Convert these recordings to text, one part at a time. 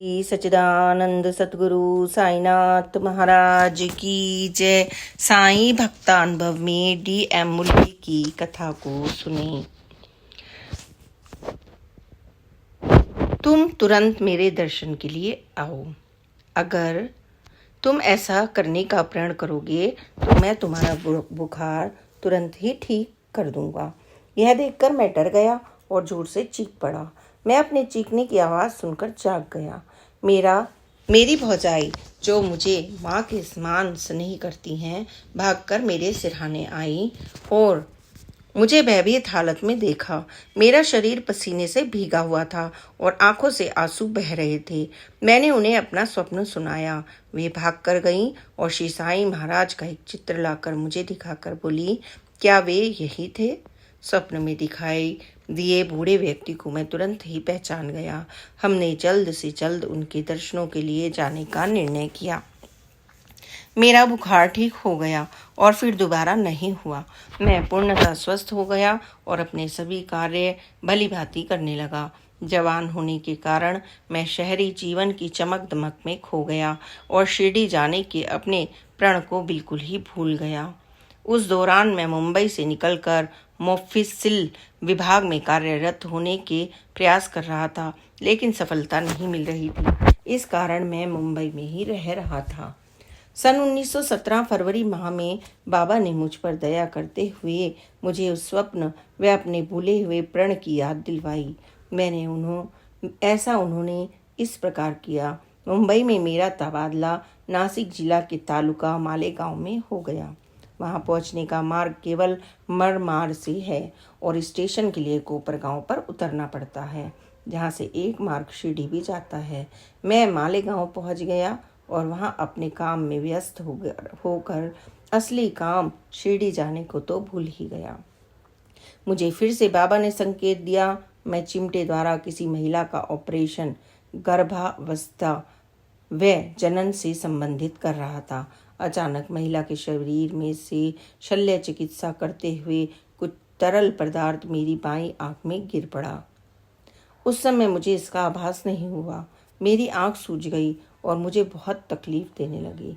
श्री सच्चिदानंद सतगुरु साईनाथ महाराज की जय। साईं भक्तानुभव में DM मुल्ले की कथा को सुने। तुम तुरंत मेरे दर्शन के लिए आओ। अगर तुम ऐसा करने का प्रण करोगे तो मैं तुम्हारा बुखार तुरंत ही ठीक कर दूंगा। यह देखकर मैं डर गया और जोर से चीख पड़ा। मैं अपने चीखने की आवाज़ सुनकर जाग गया। मेरी भौजाई, जो मुझे माँ के समान स्नेह करती हैं, भागकर मेरे सिरहाने आई और मुझे भयभीत हालत में देखा। मेरा शरीर पसीने से भीगा हुआ था और आंखों से आंसू बह रहे थे। मैंने उन्हें अपना स्वप्न सुनाया। वे भागकर गईं और श्री साईं महाराज का एक चित्र लाकर मुझे दिखाकर बोली, क्या वे यही थे? स्वप्न में दिखाई दिए बूढ़े व्यक्ति को मैं तुरंत ही पहचान गया। हमने जल्द से जल्द उनके दर्शनों के लिए जाने का निर्णय किया। मेरा बुखार ठीक हो गया और फिर दोबारा नहीं हुआ। मैं पूर्णतः स्वस्थ हो गया और अपने सभी कार्य भलीभांति करने लगा। जवान होने के कारण मैं शहरी जीवन की चमक दमक में खो गया और शिरडी जाने के अपने प्रण को बिल्कुल ही भूल गया। उस दौरान मैं मुंबई से निकलकर मोफिसिल विभाग में कार्यरत होने के प्रयास कर रहा था, लेकिन सफलता नहीं मिल रही थी। इस कारण मैं मुंबई में ही रह रहा था। सन 1917 फरवरी माह में बाबा ने मुझ पर दया करते हुए मुझे उस स्वप्न व अपने भूले हुए प्रण की याद दिलवाई। उन्होंने इस प्रकार किया। मुंबई में मेरा तबादला नासिक जिला के तालुका मालेगांव में हो गया। वहां पहुंचने का मार्ग केवल मरमार से है और स्टेशन के लिए कोपरगांव पर उतरना पड़ता है, जहां से एक मार्ग शिरडी भी जाता है। मैं मालेगांव पहुंच गया और वहां अपने काम में व्यस्त होकर असली काम शिरडी जाने को तो भूल ही गया। मुझे फिर से बाबा ने संकेत दिया। मैं चिमटे द्वारा किसी महिला का ऑपरेशन गर्भावस्था व जनन से संबंधित कर रहा था। अचानक महिला के शरीर में से शल्य चिकित्सा करते हुए कुछ तरल पदार्थ मेरी बाईं आंख में गिर पड़ा। उस समय मुझे इसका आभास नहीं हुआ। मेरी आंख सूज गई और मुझे बहुत तकलीफ देने लगी।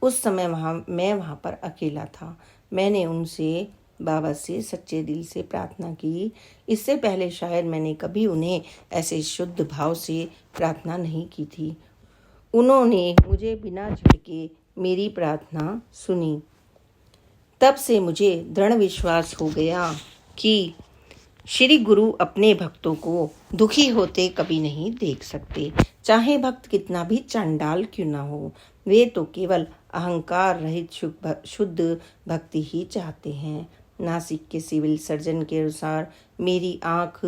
उस समय मैं वहाँ पर अकेला था। मैंने उनसे बाबा से सच्चे दिल से प्रार्थना की। इससे पहले शायद मैंने कभी उन्हें ऐसे शुद्ध भाव से प्रार्थना नहीं की थी। उन्होंने मुझे बिना झिड़के मेरी प्रार्थना सुनी। तब से मुझे दृढ़ विश्वास हो गया कि श्री गुरु अपने भक्तों को दुखी होते कभी नहीं देख सकते। चाहे भक्त कितना भी चांडाल क्यों ना हो, वे तो केवल अहंकार रहित शुद्ध भक्ति ही चाहते हैं। नासिक के सिविल सर्जन के अनुसार मेरी आँख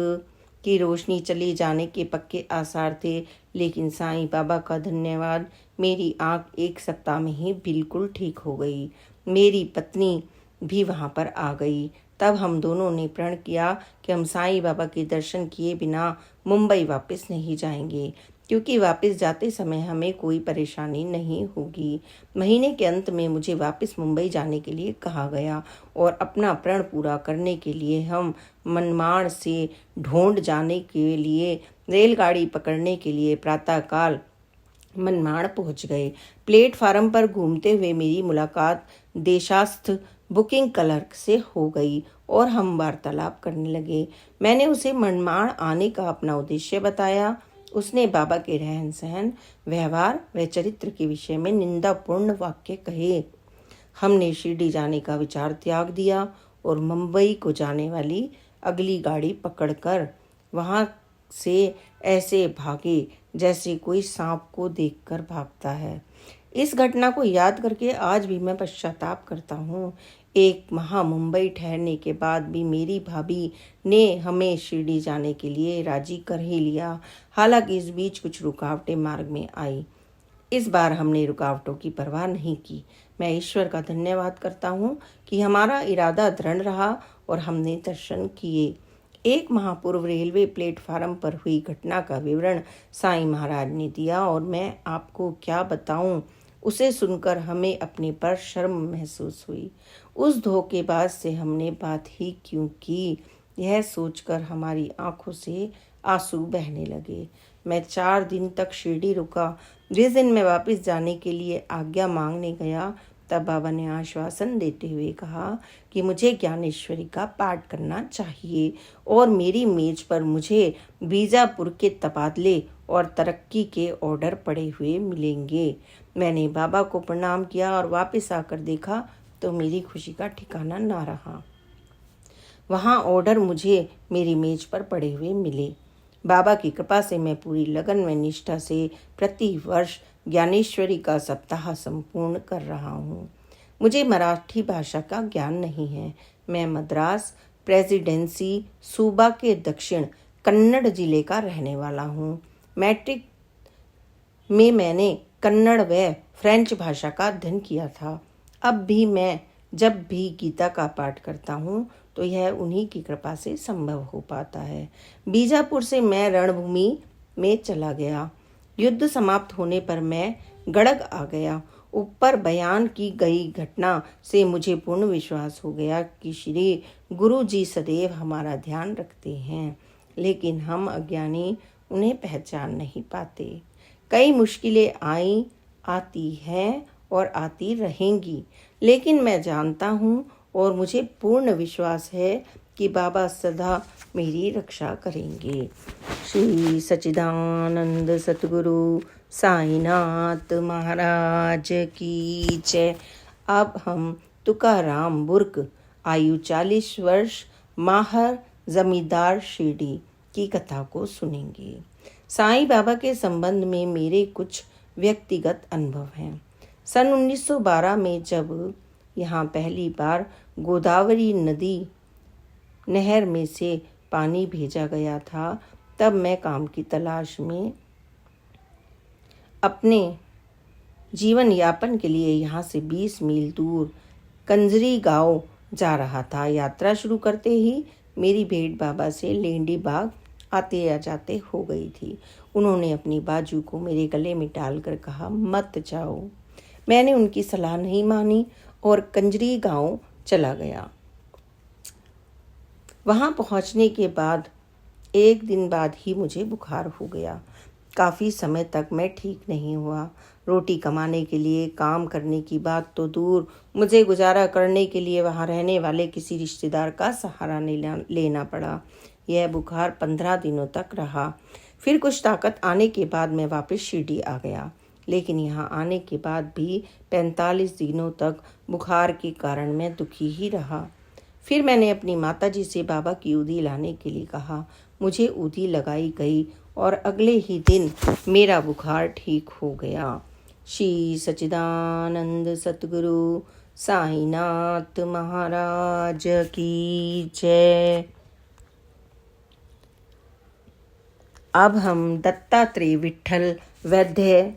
की रोशनी चले जाने के पक्के आसार थे, लेकिन साईं बाबा का धन्यवाद, मेरी आँख एक सप्ताह में ही बिल्कुल ठीक हो गई। मेरी पत्नी भी वहाँ पर आ गई। तब हम दोनों ने प्रण किया कि हम साईं बाबा के दर्शन किए बिना मुंबई वापस नहीं जाएंगे, क्योंकि वापस जाते समय हमें कोई परेशानी नहीं होगी। महीने के अंत में मुझे वापस मुंबई जाने के लिए कहा गया और अपना प्रण पूरा करने के लिए हम मनमाड़ से ढोंड जाने के लिए रेलगाड़ी पकड़ने के लिए प्रातःकाल मनमाड़ पहुंच गए। प्लेटफार्म पर घूमते हुए मेरी मुलाकात देशास्थ बुकिंग क्लर्क से हो गई और हम वार्तालाप करने लगे। मैंने उसे मनमाड़ आने का अपना उद्देश्य बताया। उसने बाबा के रहन सहन, व्यवहार व चरित्र के विषय में निंदापूर्ण वाक्य कहे। हमने शिरडी जाने का विचार त्याग दिया और मुंबई को जाने वाली अगली गाड़ी पकड़कर वहां से ऐसे भागे जैसे कोई सांप को देखकर भागता है। इस घटना को याद करके आज भी मैं पश्चाताप करता हूँ। एक माह मुंबई ठहरने के बाद भी मेरी भाभी ने हमें शिरडी जाने के लिए राजी कर ही लिया। हालांकि इस बीच कुछ रुकावटें मार्ग में आई। इस बार हमने रुकावटों की परवाह नहीं की। मैं ईश्वर का धन्यवाद करता हूँ कि हमारा इरादा दृढ़ रहा और हमने दर्शन किए। एक माह पूर्व रेलवे प्लेटफार्म पर हुई घटना का विवरण साईं महाराज ने दिया और मैं आपको क्या बताऊं, उसे सुनकर हमें अपने पर शर्म महसूस हुई। उस धोखेबाज से हमने बात ही क्यों की, यह सोचकर हमारी आंखों से आंसू बहने लगे। मैं 4 दिन तक शिरडी रुका। जिस दिन मैं वापस जाने के लिए आज्ञा मांगने गया, तब बाबा ने आश्वासन देते हुए कहा कि मुझे ज्ञानेश्वरी का पाठ करना चाहिए और मेरी मेज पर मुझे बीजापुर के तबादले और तरक्की के ऑर्डर पड़े हुए मिलेंगे। मैंने बाबा को प्रणाम किया और वापस आकर देखा तो मेरी खुशी का ठिकाना ना रहा। वहाँ ऑर्डर मुझे मेरी मेज पर पड़े हुए मिले। बाबा की कृपा से मैं पूरी लगन व निष्ठा से प्रति वर्ष ज्ञानेश्वरी का सप्ताह संपूर्ण कर रहा हूँ। मुझे मराठी भाषा का ज्ञान नहीं है। मैं मद्रास प्रेसिडेंसी सूबा के दक्षिण कन्नड़ जिले का रहने वाला हूँ। मैट्रिक में मैंने कन्नड़ व फ्रेंच भाषा का अध्ययन किया था। अब भी मैं जब भी गीता का पाठ करता हूँ तो यह उन्हीं की कृपा से संभव हो पाता है। बीजापुर से मैं रणभूमि में चला गया। युद्ध समाप्त होने पर मैं गड़ग आ गया। ऊपर बयान की गई घटना से मुझे पूर्ण विश्वास हो गया कि श्री गुरु जी सदैव हमारा ध्यान रखते हैं, लेकिन हम अज्ञानी उन्हें पहचान नहीं पाते। कई मुश्किलें आती हैं और आती रहेंगी, लेकिन मैं जानता हूँ और मुझे पूर्ण विश्वास है कि बाबा सदा मेरी रक्षा करेंगे। श्री सच्चिदानंद सतगुरु साईनाथ महाराज की जय। अब हम तुकाराम बुर्क, आयु 40 वर्ष, माहर जमींदार शिरडी की कथा को सुनेंगे। साईं बाबा के संबंध में मेरे कुछ व्यक्तिगत अनुभव हैं। सन 1912 में जब यहाँ पहली बार गोदावरी नदी नहर में से पानी भेजा गया था, तब मैं काम की तलाश में अपने जीवन यापन के लिए यहाँ से 20 मील दूर कंजरी गांव जा रहा था। यात्रा शुरू करते ही मेरी भेंट बाबा से लेंडी बाग आते या जाते हो गई थी। उन्होंने अपनी बाजू को मेरे गले में डालकर कहा, मत जाओ। मैंने उनकी सलाह नहीं मानी और कंजरी गांव चला गया। वहां पहुंचने के बाद 1 दिन बाद ही मुझे बुखार हो गया। काफ़ी समय तक मैं ठीक नहीं हुआ। रोटी कमाने के लिए काम करने की बात तो दूर, मुझे गुजारा करने के लिए वहां रहने वाले किसी रिश्तेदार का सहारा लेना पड़ा। यह बुखार 15 दिनों तक रहा। फिर कुछ ताकत आने के बाद मैं वापस शिरडी आ गया, लेकिन यहाँ आने के बाद भी 45 दिनों तक बुखार के कारण मैं दुखी ही रहा। फिर मैंने अपनी माताजी से बाबा की उदी लाने के लिए कहा। मुझे उदी लगाई गई और अगले ही दिन मेरा बुखार ठीक हो गया। श्री सच्चिदानंद सतगुरु साईनाथ महाराज की जय। अब हम दत्तात्रेय विठल वैद्य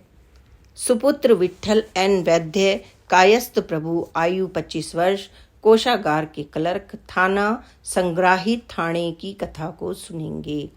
सुपुत्र विठल एन वैद्य कायस्थ प्रभु, आयु 25 वर्ष, कोषागार के क्लर्क, थाना संग्राहित थाने की कथा को सुनेंगे।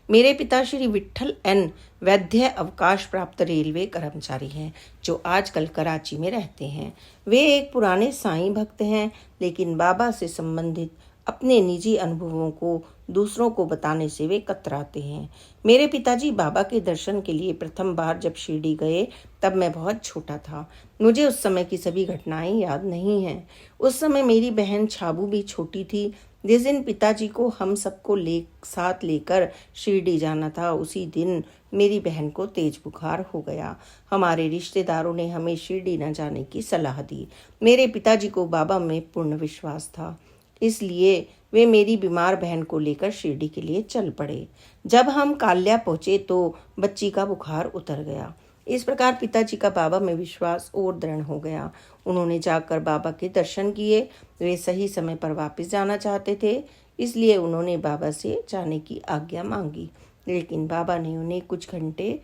मेरे पिता श्री विठल एन वैद्य अवकाश प्राप्त रेलवे कर्मचारी हैं, जो आजकल कराची में रहते हैं। वे एक पुराने साईं भक्त हैं, लेकिन बाबा से संबंधित अपने निजी अनुभवों को दूसरों को बताने से वे कतराते हैं। मेरे पिताजी बाबा के दर्शन के लिए प्रथम बार जब शिरडी गए, तब मैं बहुत छोटा था। मुझे उस समय की सभी घटनाएं याद नहीं हैं। उस समय मेरी बहन छाबू भी छोटी थी। जिस दिन पिताजी को हम सबको साथ लेकर शिरडी जाना था, उसी दिन मेरी बहन को तेज बुखार हो गया। हमारे रिश्तेदारों ने हमें शिरडी न जाने की सलाह दी। मेरे पिताजी को बाबा में पूर्ण विश्वास था, इसलिए वे मेरी बीमार बहन को लेकर शिरडी के लिए चल पड़े। जब हम काल्या पहुंचे तो बच्ची का बुखार उतर गया। इस प्रकार पिताजी का बाबा में विश्वास और दृढ़ हो गया। उन्होंने जाकर बाबा के दर्शन किए। वे सही समय पर वापस जाना चाहते थे, इसलिए उन्होंने बाबा से जाने की आज्ञा मांगी, लेकिन बाबा ने उन्हें कुछ घंटे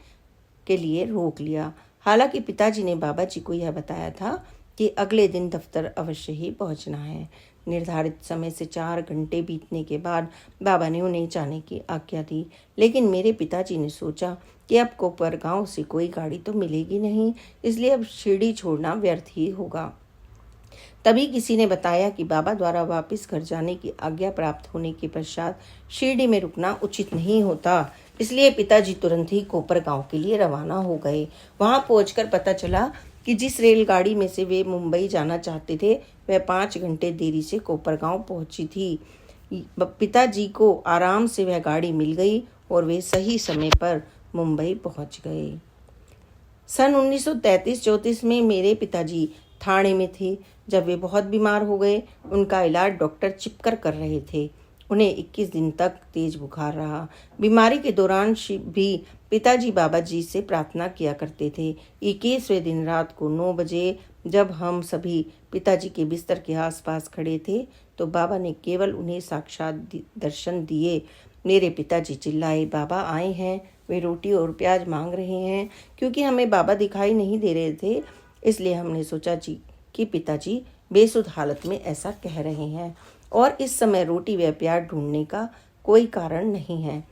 के लिए रोक लिया। हालांकि पिताजी ने बाबा जी को यह बताया था कि अगले दिन दफ्तर अवश्य ही पहुंचना है। निर्धारित समय से 4 घंटे बीतने के बाद बाबा ने उन्हें जाने की आज्ञा दी, लेकिन मेरे पिताजी ने सोचा कि अब कोपर गांव से कोई गाड़ी तो मिलेगी नहीं, इसलिए अब शिरडी छोड़ना व्यर्थ ही होगा। तभी किसी ने बताया कि बाबा द्वारा वापस घर जाने की आज्ञा प्राप्त होने के पश्चात शिरडी में रुकना उचित नहीं होता, इसलिए पिताजी तुरंत ही कोपरगांव के लिए रवाना हो गए। वहां पहुंचकर पता चला कि जिस रेलगाड़ी में से वे मुंबई जाना चाहते थे वह 5 घंटे देरी से कोपरगांव पहुंची थी। पिताजी को आराम से वह गाड़ी मिल गई और वे सही समय पर मुंबई पहुंच गए। सन 1933-34 में मेरे पिताजी ठाणे में थे। जब वे बहुत बीमार हो गए, उनका इलाज डॉक्टर चिपकर कर रहे थे। उन्हें 21 दिन तक तेज बुखार रहा। बीमारी के दौरान भी पिताजी बाबा जी से प्रार्थना किया करते थे। 21वें दिन रात को 9 बजे जब हम सभी पिताजी के बिस्तर के आसपास खड़े थे तो बाबा ने केवल उन्हें साक्षात दर्शन दिए। मेरे पिताजी चिल्लाए, बाबा आए हैं, वे रोटी और प्याज मांग रहे हैं। क्योंकि हमें बाबा दिखाई नहीं दे रहे थे, इसलिए हमने सोचा कि पिताजी बेसुध हालत में ऐसा कह रहे हैं और इस समय रोटी व प्याज ढूंढने का कोई कारण नहीं है।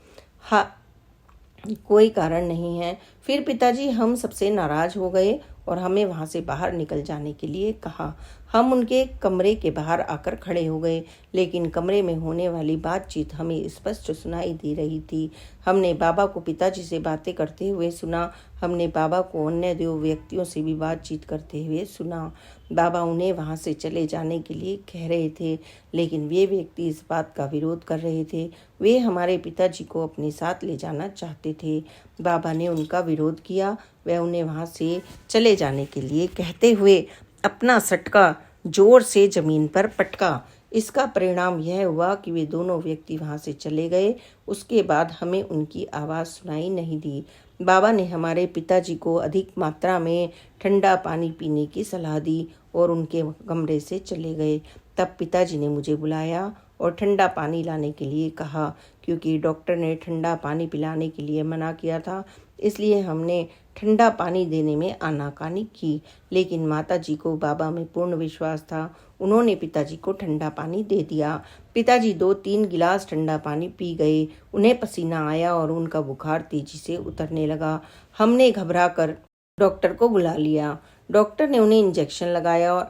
कोई कारण नहीं है। फिर पिताजी हम सबसे नाराज हो गए और हमें वहां से बाहर निकल जाने के लिए कहा। हम उनके कमरे के बाहर आकर खड़े हो गए, लेकिन कमरे में होने वाली बातचीत हमें स्पष्ट सुनाई दे रही थी। हमने बाबा को पिताजी से बातें करते हुए सुना। हमने बाबा को अन्य 2 व्यक्तियों से भी बातचीत करते हुए सुना। बाबा उन्हें वहां से चले जाने के लिए कह रहे थे, लेकिन वे व्यक्ति इस बात का विरोध कर रहे थे। वे हमारे पिताजी को अपने साथ ले जाना चाहते थे। बाबा ने उनका विरोध किया। वह उन्हें वहां से चले जाने के लिए कहते हुए अपना सटका जोर से जमीन पर पटका। इसका परिणाम यह हुआ कि वे दोनों व्यक्ति वहां से चले गए। उसके बाद हमें उनकी आवाज़ सुनाई नहीं दी। बाबा ने हमारे पिताजी को अधिक मात्रा में ठंडा पानी पीने की सलाह दी और उनके कमरे से चले गए। तब पिताजी ने मुझे बुलाया और ठंडा पानी लाने के लिए कहा। क्योंकि डॉक्टर ने ठंडा पानी पिलाने के लिए मना किया था, इसलिए हमने ठंडा पानी देने में आनाकानी की। लेकिन माताजी को बाबा में पूर्ण विश्वास था। उन्होंने पिताजी को ठंडा पानी दे दिया। पिताजी 2-3 गिलास ठंडा पानी पी गए। उन्हें पसीना आया और उनका बुखार तेजी से उतरने लगा। हमने घबराकर डॉक्टर को बुला लिया। डॉक्टर ने उन्हें इंजेक्शन लगाया और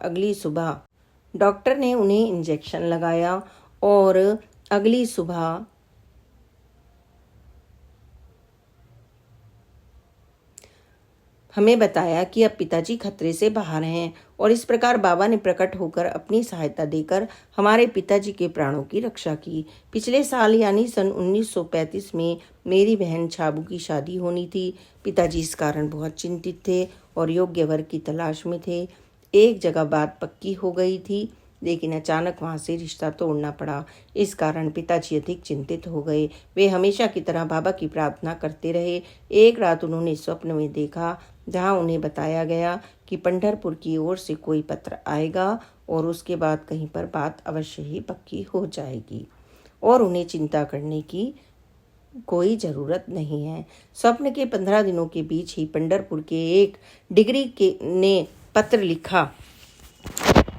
अगली सुबह हमें बताया कि अब पिताजी खतरे से बाहर हैं और इस प्रकार बाबा ने प्रकट होकर अपनी सहायता देकर हमारे पिताजी के प्राणों की रक्षा की। पिछले साल यानी सन 1935 में मेरी बहन छाबू की शादी होनी थी। पिताजी इस कारण बहुत चिंतित थे और योग्य वर की तलाश में थे। एक जगह बात पक्की हो गई थी, लेकिन अचानक वहां से रिश्ता तोड़ना पड़ा। इस कारण पिताजी अधिक चिंतित हो गए। वे हमेशा की तरह बाबा की प्रार्थना करते रहे। एक रात उन्होंने स्वप्न में देखा, जहां उन्हें बताया गया कि पंढरपुर की ओर से कोई पत्र आएगा और उसके बाद कहीं पर बात अवश्य ही पक्की हो जाएगी और उन्हें चिंता करने की कोई जरूरत नहीं है। स्वप्न के 15 दिनों के बीच ही पंढरपुर के एक डिग्री ने पत्र लिखा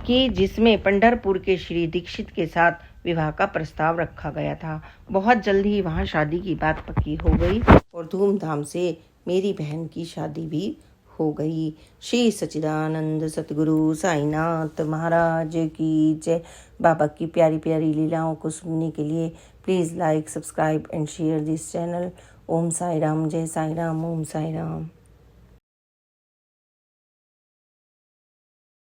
कि जिसमें पंढरपुर के श्री दीक्षित के साथ विवाह का प्रस्ताव रखा गया था। बहुत जल्द ही वहां शादी की बात पक्की हो गई और धूमधाम से मेरी बहन की शादी भी हो गई। श्री सच्चिदानंद सतगुरु साईनाथ महाराज की जय। बाबा की प्यारी प्यारी लीलाओं को सुनने के लिए please like, subscribe and share this channel. Om Sai Ram, जय साई राम, ओम साई राम।